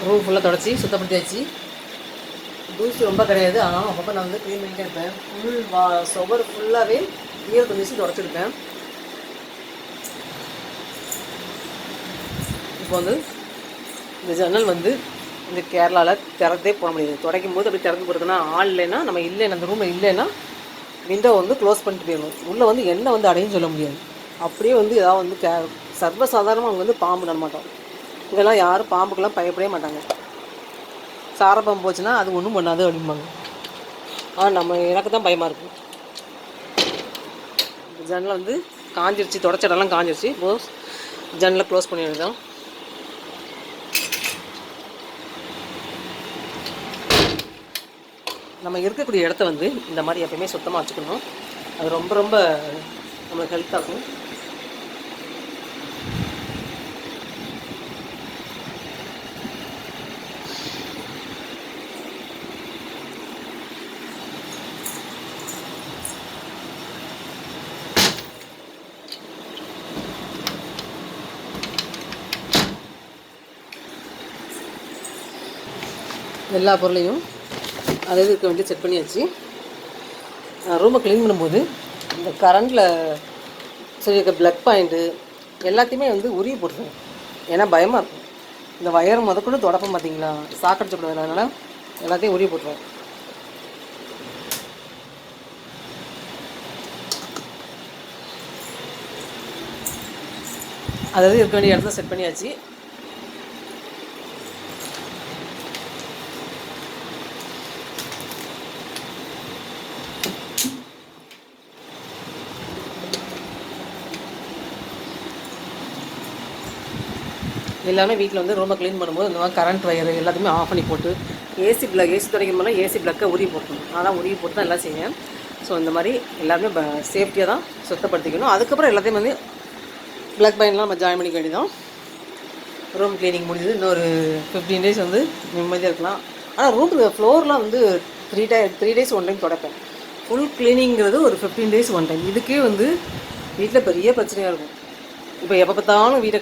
Room ஃபுல்லாக தொடச்சி சுத்தப்படுத்தியாச்சு. தூசி ரொம்ப கிடையாது, ஆனாலும் அப்பப்போ நான் வந்து க்ளீன் பண்ணிட்டே இருப்பேன். ஃபுல் சுவர் ஃபுல்லாகவே ஈரத்தை வச்சு தொடச்சிருப்பேன். இப்போ வந்து இந்த ஜன்னல் வந்து இந்த கேரளாவில் திறந்தே போட முடியாது. துடைக்கும் போது அப்படி திறந்து போடுறதுன்னா ஆள் இல்லைன்னா, நம்ம இல்லைன்னா அந்த ரூமில் இல்லைன்னா விண்டோ வந்து க்ளோஸ் பண்ணிட்டு போயிடணும். உள்ளே வந்து எண்ணெய் வந்து அடையும் சொல்ல முடியாது. அப்படியே வந்து ஏதாவது வந்து சர்வசாதாரணமாக அவங்க வந்து பாம்பு நட மாட்டோம். இதெல்லாம் யாரும் பாம்புக்கெல்லாம் பயப்படவே மாட்டாங்க. சாரப்பாம்பு போச்சுன்னா அது ஒன்றும் பண்ணாது அப்படிம்பாங்க. ஆனால் எனக்கு தான் பயமாக இருக்கும். ஜன்னலை வந்து காஞ்சிருச்சு, தொடச்ச இடம்லாம் காஞ்சிருச்சு. இப்போது ஜன்னலை க்ளோஸ் பண்ணி எழுதும். நம்ம இருக்கக்கூடிய இடத்த வந்து இந்த மாதிரி எப்பயுமே சுத்தமாக வச்சுக்கணும். அது ரொம்ப ரொம்ப நம்மளுக்கு ஹெல்ப் ஆகும். எல்லா பொருளையும் அதாவது இருக்க வேண்டிய செட் பண்ணியாச்சு. ரூமை க்ளீன் பண்ணும்போது இந்த கரண்டில் சரி இருக்க ப்ளக் பாயிண்ட்டு எல்லாத்தையுமே வந்து உருவி போட்டுருவேன். ஏன்னா பயமாக இருக்கும். இந்த வயர் முதற்கொண்டு தொடப்பம் பார்த்தீங்களா, சாக்கடிச்சக்கூடாது. அதனால் எல்லாத்தையும் உருவி போட்டுருவேன். அதாவது இருக்க வேண்டிய இடத்துல செட் பண்ணியாச்சு. எல்லாமே வீட்டில் வந்து ரொம்ப க்ளீன் பண்ணும்போது இந்த மாதிரி கரண்ட் வயர் எல்லாத்தையுமே ஆஃப் பண்ணி போட்டு ஏசி துடைக்கும் போது ஏசி ப்ளக்கை உருவி போட்டணும். அதெல்லாம் உருவி போட்டு தான் எல்லாம் செய்வேன். ஸோ இந்த மாதிரி எல்லாருமே சேஃப்டியாக தான் சுத்தப்படுத்திக்கணும். அதுக்கப்புறம் எல்லாத்தையும் வந்து ப்ளக் பாயிண்ட்லாம் நம்ம ஜாயின் பண்ணிக்க வேண்டியதான். ரூம் க்ளீனிங் முடிஞ்சது. இன்னொரு 15 days வந்து நிம்மதியாக இருக்கலாம். ஆனால் ரூம் ஃப்ளோர்லாம் வந்து 3 days 1 time தொடப்பேன். ஃபுல் க்ளீனிங்கிறது ஒரு 15 days 1 time. இதுக்கே வந்து வீட்டில் பெரிய பிரச்சனையாக இருக்கும். இப்போ எப்போ பார்த்தாலும் வீட்டை